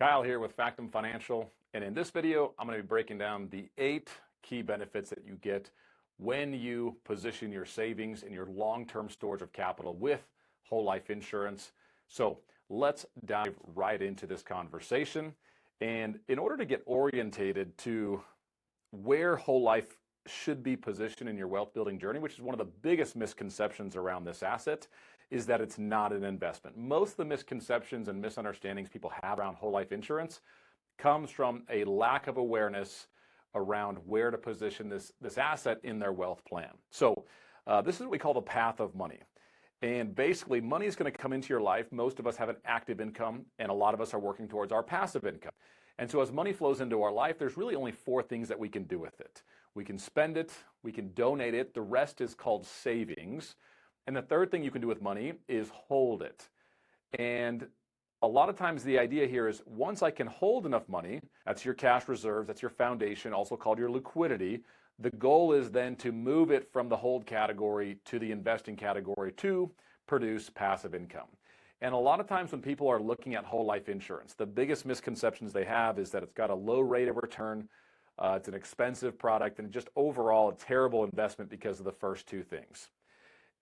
Kyle here with Factum Financial, and in this video, I'm going to be breaking down the 8 key benefits that you get when you position your savings and your long-term storage of capital with whole life insurance. So let's dive right into this conversation. And in order to get orientated to where whole life should be positioned in your wealth building journey, which is one of the biggest misconceptions around this asset, is that it's not an investment. Most of the misconceptions and misunderstandings people have around whole life insurance comes from a lack of awareness around where to position this asset in their wealth plan. So this is what we call the path of money. And basically, money is going to come into your life. Most of us have an active income, and a lot of us are working towards our passive income. And so as money flows into our life, there's really only 4 things that we can do with it. We can spend it, we can donate it, the rest is called savings. And the third thing you can do with money is hold it. And a lot of times the idea here is once I can hold enough money, that's your cash reserves, that's your foundation, also called your liquidity. The goal is then to move it from the hold category to the investing category to produce passive income. And a lot of times when people are looking at whole life insurance, the biggest misconceptions they have is that it's got a low rate of return, it's an expensive product, and just overall a terrible investment because of the first 2 things.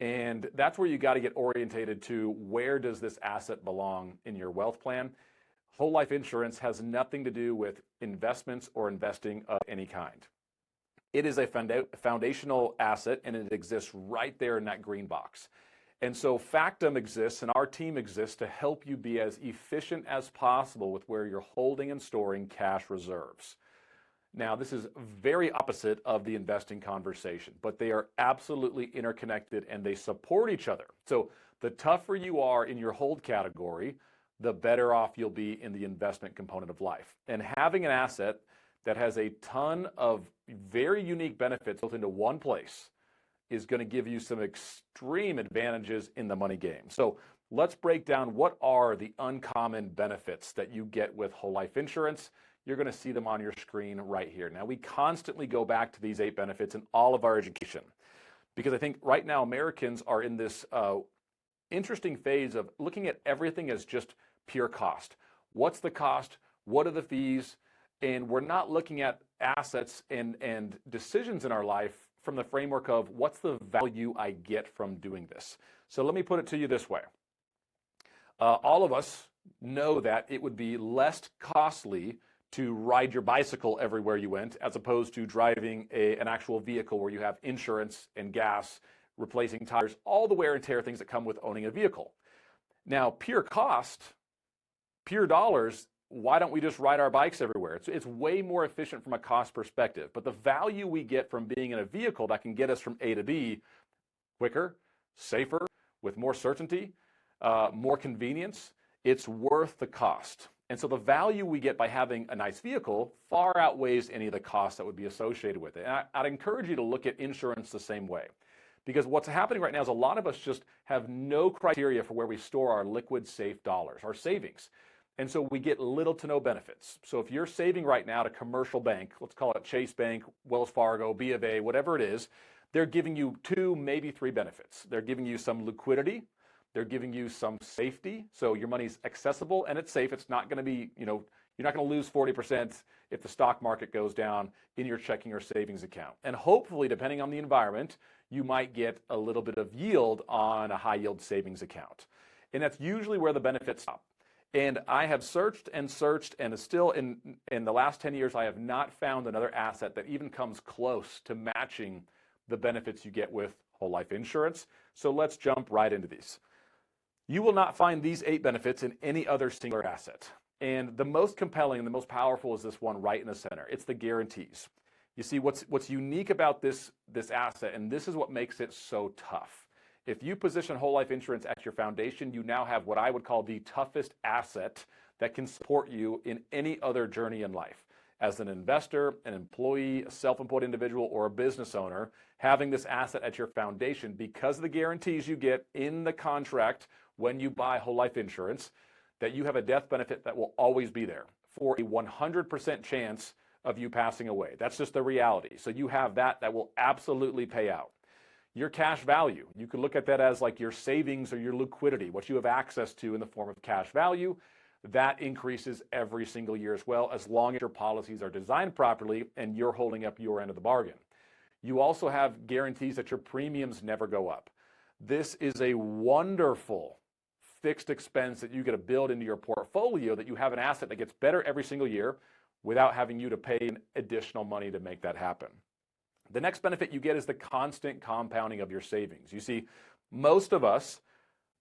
And that's where you got to get orientated to where does this asset belong in your wealth plan. Whole life insurance has nothing to do with investments or investing of any kind. It is a foundational asset, and it exists right there in that green box. And so Factum exists, and our team exists to help you be as efficient as possible with where you're holding and storing cash reserves. Now, this is very opposite of the investing conversation, but they are absolutely interconnected and they support each other. So the tougher you are in your hold category, the better off you'll be in the investment component of life. And having an asset that has a ton of very unique benefits built into one place is going to give you some extreme advantages in the money game. So let's break down what are the uncommon benefits that you get with whole life insurance. You're going to see them on your screen right here. Now, we constantly go back to these 8 benefits in all of our education because I think right now Americans are in this interesting phase of looking at everything as just pure cost. What's the cost? What are the fees? And we're not looking at assets and decisions in our life from the framework of what's the value I get from doing this. So let me put it to you this way. All of us know that it would be less costly to ride your bicycle everywhere you went, as opposed to driving an actual vehicle where you have insurance and gas, replacing tires, all the wear and tear things that come with owning a vehicle. Now, pure cost, pure dollars, why don't we just ride our bikes everywhere? It's way more efficient from a cost perspective, but the value we get from being in a vehicle that can get us from A to B quicker, safer, with more certainty, more convenience, it's worth the cost. And so the value we get by having a nice vehicle far outweighs any of the costs that would be associated with it. And I'd encourage you to look at insurance the same way. Because what's happening right now is a lot of us just have no criteria for where we store our liquid safe dollars, our savings. And so we get little to no benefits. So if you're saving right now at a commercial bank, let's call it Chase Bank, Wells Fargo, B of A, whatever it is, they're giving you 2, maybe 3 benefits. They're giving you some liquidity. They're giving you some safety, so your money's accessible and it's safe. It's not going to be, you're not going to lose 40% if the stock market goes down in your checking or savings account. And hopefully, depending on the environment, you might get a little bit of yield on a high yield savings account. And that's usually where the benefits stop. And I have searched, and still in the last 10 years, I have not found another asset that even comes close to matching the benefits you get with whole life insurance. So let's jump right into these. You will not find these 8 benefits in any other singular asset. And the most compelling and the most powerful is this one right in the center. It's the guarantees. You see, what's unique about this asset, and this is what makes it so tough. If you position whole life insurance at your foundation, you now have what I would call the toughest asset that can support you in any other journey in life. As an investor, an employee, a self-employed individual, or a business owner, having this asset at your foundation because of the guarantees you get in the contract when you buy whole life insurance, that you have a death benefit that will always be there for a 100% chance of you passing away. That's just the reality. So you have that will absolutely pay out. Your cash value, you could look at that as like your savings or your liquidity, what you have access to in the form of cash value. that increases every single year as well, as long as your policies are designed properly and you're holding up your end of the bargain. You also have guarantees that your premiums never go up. This is a wonderful fixed expense that you get to build into your portfolio, that you have an asset that gets better every single year without having you to pay additional money to make that happen. The next benefit you get is the constant compounding of your savings. You see, most of us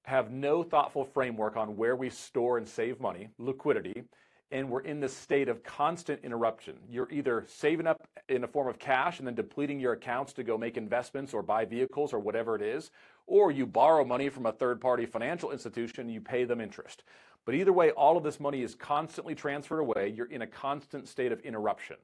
have no thoughtful framework on where we store and save money, liquidity, and we're in this state of constant interruption. You're either saving up in a form of cash and then depleting your accounts to go make investments or buy vehicles or whatever it is, or you borrow money from a third-party financial institution and you pay them interest. But either way, all of this money is constantly transferred away. You're in a constant state of interruption.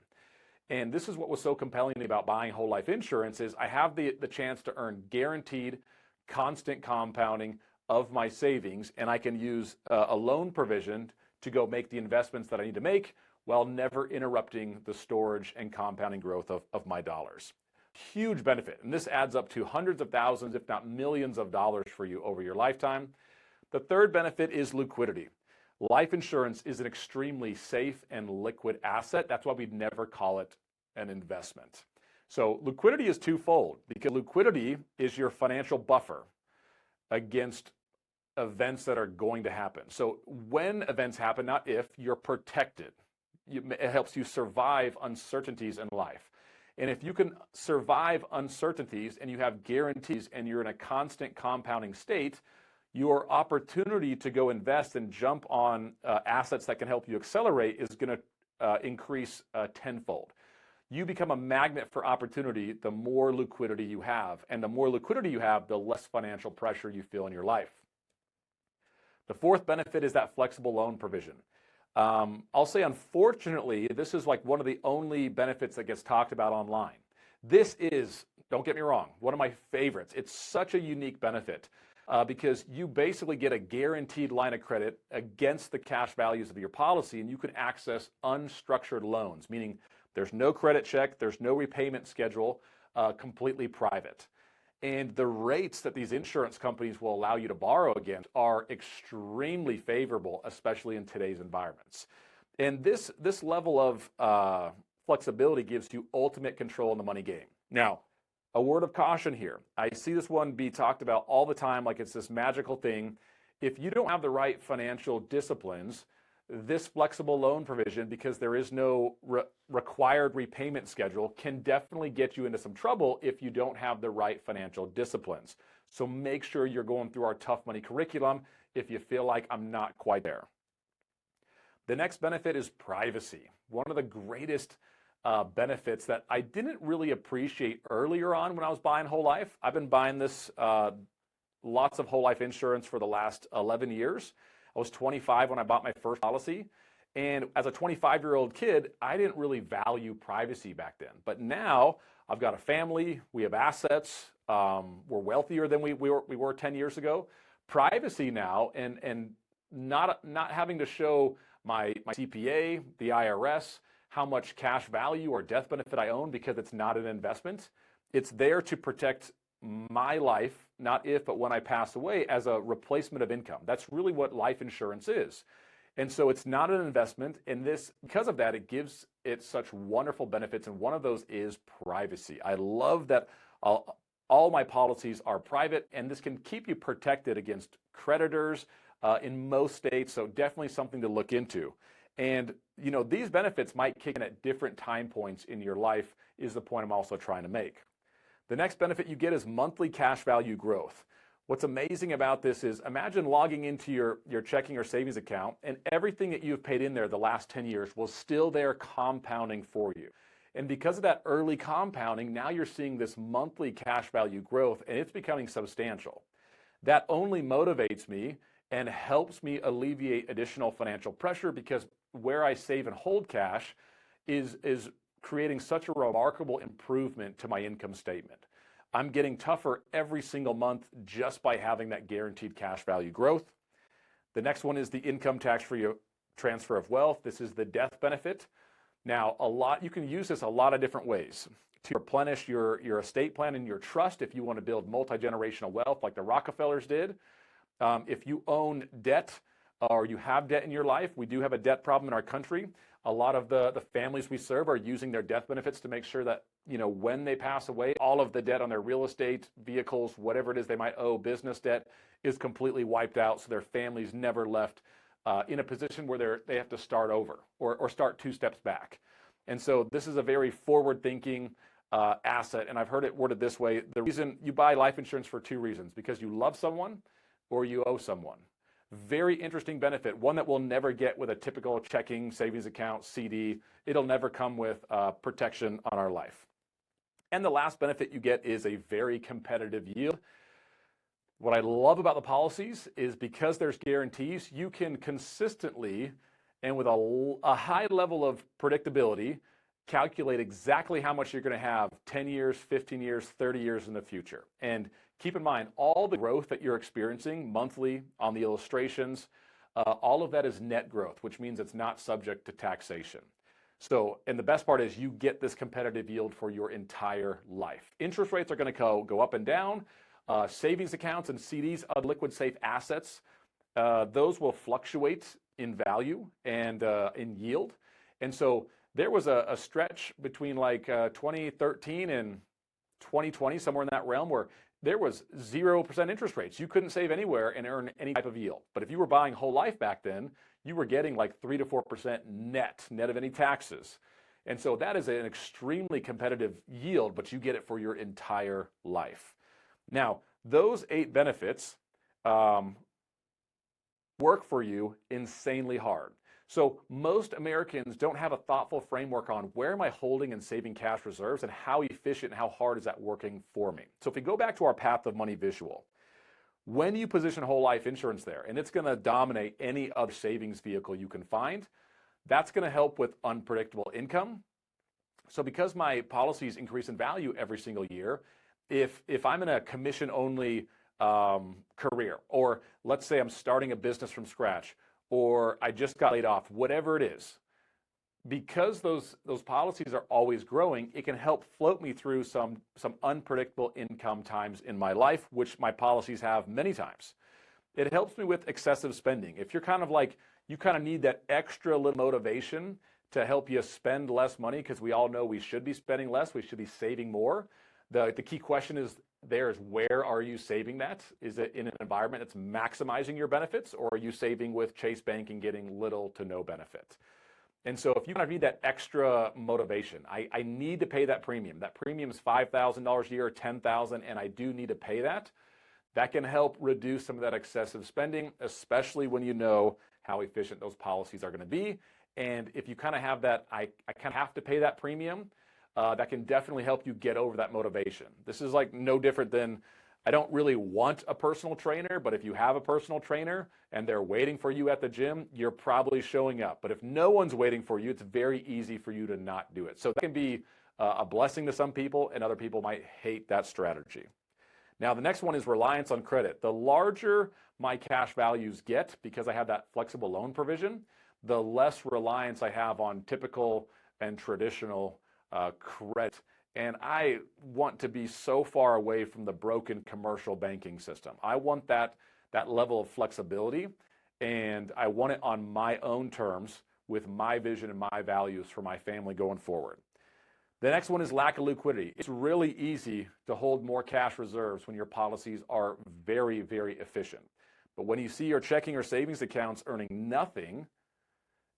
And this is what was so compelling to me about buying whole life insurance is I have the chance to earn guaranteed constant compounding of my savings, and I can use a loan provision to go make the investments that I need to make while never interrupting the storage and compounding growth of my dollars. Huge benefit, and this adds up to hundreds of thousands, if not millions of dollars for you over your lifetime. The third benefit is liquidity. Life insurance is an extremely safe and liquid asset. That's why we'd never call it an investment. So liquidity is twofold, because liquidity is your financial buffer against events that are going to happen. So when events happen, not if, you're protected. It helps you survive uncertainties in life. And if you can survive uncertainties and you have guarantees and you're in a constant compounding state, your opportunity to go invest and jump on assets that can help you accelerate is going to increase tenfold. You become a magnet for opportunity the more liquidity you have. And the more liquidity you have, the less financial pressure you feel in your life. The fourth benefit is that flexible loan provision. I'll say, unfortunately, this is like one of the only benefits that gets talked about online. This is, don't get me wrong, one of my favorites. It's such a unique benefit because you basically get a guaranteed line of credit against the cash values of your policy, and you can access unstructured loans, meaning there's no credit check, there's no repayment schedule, completely private. And the rates that these insurance companies will allow you to borrow against are extremely favorable, especially in today's environments. And this level of flexibility gives you ultimate control in the money game. Now, a word of caution here. I see this one be talked about all the time like it's this magical thing. If you don't have the right financial disciplines, this flexible loan provision, because there is no required repayment schedule, can definitely get you into some trouble if you don't have the right financial disciplines. So make sure you're going through our Tough Money curriculum if you feel like I'm not quite there. The next benefit is privacy. One of the greatest benefits that I didn't really appreciate earlier on when I was buying whole life. I've been buying this lots of whole life insurance for the last 11 years. I was 25 when I bought my first policy. And as a 25-year-old kid, I didn't really value privacy back then. But now I've got a family, we have assets, we're wealthier than we were 10 years ago. Privacy now and not having to show my CPA, the IRS, how much cash value or death benefit I own because it's not an investment. It's there to protect my life, not if, but when I pass away, as a replacement of income. That's really what life insurance is. And so it's not an investment, and because of that, it gives it such wonderful benefits, and one of those is privacy. I love that all my policies are private, and this can keep you protected against creditors in most states, so definitely something to look into. And these benefits might kick in at different time points in your life, is the point I'm also trying to make. The next benefit you get is monthly cash value growth. What's amazing about this is imagine logging into your checking or savings account and everything that you've paid in there the last 10 years was still there compounding for you. And because of that early compounding, now you're seeing this monthly cash value growth and it's becoming substantial. That only motivates me and helps me alleviate additional financial pressure because where I save and hold cash is creating such a remarkable improvement to my income statement. I'm getting tougher every single month just by having that guaranteed cash value growth. The next one is the income tax-free transfer of wealth. This is the death benefit. Now, you can use this a lot of different ways to replenish your estate plan and your trust if you want to build multi-generational wealth like the Rockefellers did. If you own debt or you have debt in your life. We do have a debt problem in our country. A lot of the families we serve are using their death benefits to make sure that, when they pass away, all of the debt on their real estate, vehicles, whatever it is they might owe, business debt, is completely wiped out, so their families never left in a position where they have to start over or start 2 steps back. And so this is a very forward-thinking asset, and I've heard it worded this way: the reason you buy life insurance for 2 reasons, because you love someone or you owe someone. Very interesting benefit, one that we'll never get with a typical checking, savings account, CD. It'll never come with protection on our life. And the last benefit you get is a very competitive yield. What I love about the policies is because there's guarantees, you can consistently and with a high level of predictability calculate exactly how much you're going to have 10 years, 15 years, 30 years in the future. And keep in mind, all the growth that you're experiencing monthly on the illustrations, all of that is net growth, which means it's not subject to taxation. So, and the best part is you get this competitive yield for your entire life. Interest rates are going to go up and down. Savings accounts and CDs, liquid safe assets, those will fluctuate in value and in yield. And so there was a stretch between like 2013 and 2020, somewhere in that realm, where there was 0% interest rates. You couldn't save anywhere and earn any type of yield. But if you were buying whole life back then, you were getting like 3 to 4% net of any taxes. And so that is an extremely competitive yield, but you get it for your entire life. Now, those 8 benefits work for you insanely hard. So most Americans don't have a thoughtful framework on where am I holding and saving cash reserves and how efficient and how hard is that working for me. So if we go back to our path of money visual, when you position whole life insurance there, and it's going to dominate any other savings vehicle you can find, that's going to help with unpredictable income. So because my policies increase in value every single year, if I'm in a commission-only career, or let's say I'm starting a business from scratch, or I just got laid off, whatever it is, because those policies are always growing, it can help float me through some unpredictable income times in my life, which my policies have many times. It helps me with excessive spending. If you're kind of like, you kind of need that extra little motivation to help you spend less money, because we all know we should be spending less, we should be saving more. The key question is where are you saving that? Is it in an environment that's maximizing your benefits, or are you saving with Chase Bank and getting little to no benefit? And so if you kind of need that extra motivation, I need to pay that premium. That premium is $5,000 a year, $10,000, and I do need to pay that. That can help reduce some of that excessive spending, especially when you know how efficient those policies are going to be. And if you kind of have that, I kind of have to pay that premium, that can definitely help you get over that motivation. This is like no different than, I don't really want a personal trainer, but if you have a personal trainer and they're waiting for you at the gym, you're probably showing up. But if no one's waiting for you, it's very easy for you to not do it. So that can be a blessing to some people, and other people might hate that strategy. Now, the next one is reliance on credit. The larger my cash values get, because I have that flexible loan provision, the less reliance I have on typical and traditional credit. And I want to be so far away from the broken commercial banking system. I want that level of flexibility, and I want it on my own terms with my vision and my values for my family going forward. The next one is lack of liquidity. It's really easy to hold more cash reserves when your policies are very, very efficient. But when you see your checking or savings accounts earning nothing,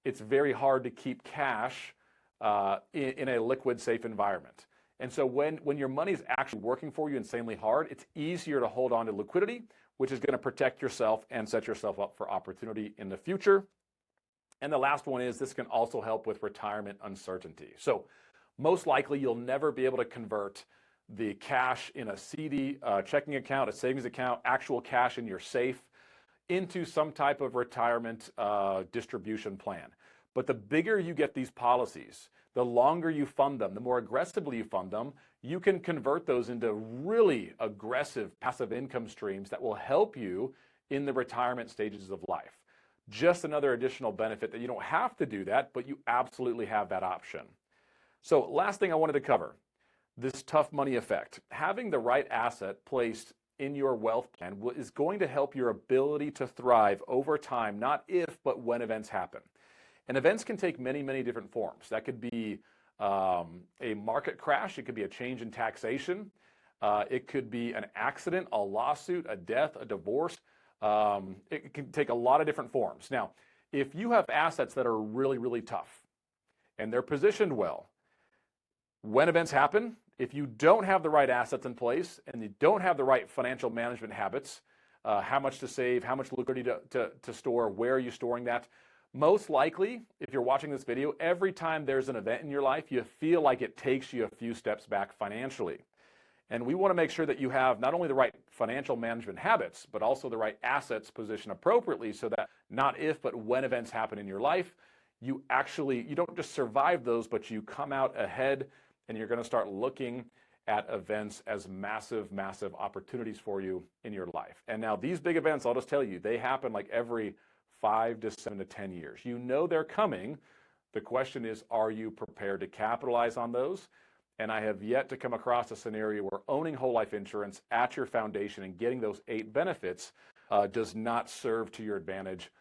it's very hard to keep cash in a liquid, safe environment. And so when your money is actually working for you insanely hard, it's easier to hold on to liquidity, which is going to protect yourself and set yourself up for opportunity in the future. And the last one is this can also help with retirement uncertainty. So most likely you'll never be able to convert the cash in a CD, checking account, a savings account, actual cash in your safe into some type of retirement distribution plan. But the bigger you get these policies, the longer you fund them, the more aggressively you fund them, you can convert those into really aggressive passive income streams that will help you in the retirement stages of life. Just another additional benefit that you don't have to do that, but you absolutely have that option. So last thing I wanted to cover, this tough money effect. Having the right asset placed in your wealth plan is going to help your ability to thrive over time, not if, but when events happen. And events can take many, many different forms. That could be a market crash. It could be a change in taxation. It could be an accident, a lawsuit, a death, a divorce. It can take a lot of different forms. Now, if you have assets that are really, really tough and they're positioned well, when events happen, if you don't have the right assets in place and you don't have the right financial management habits, how much to save, how much liquidity to store, where are you storing that? Most likely, if you're watching this video, every time there's an event in your life, you feel like it takes you a few steps back financially. And we want to make sure that you have not only the right financial management habits, but also the right assets positioned appropriately so that not if, but when events happen in your life, you don't just survive those, but you come out ahead and you're going to start looking at events as massive, massive opportunities for you in your life. And now these big events, I'll just tell you, they happen like every 5 to 7 to 10 years. You know they're coming. The question is, are you prepared to capitalize on those? And I have yet to come across a scenario where owning whole life insurance at your foundation and getting those 8 benefits does not serve to your advantage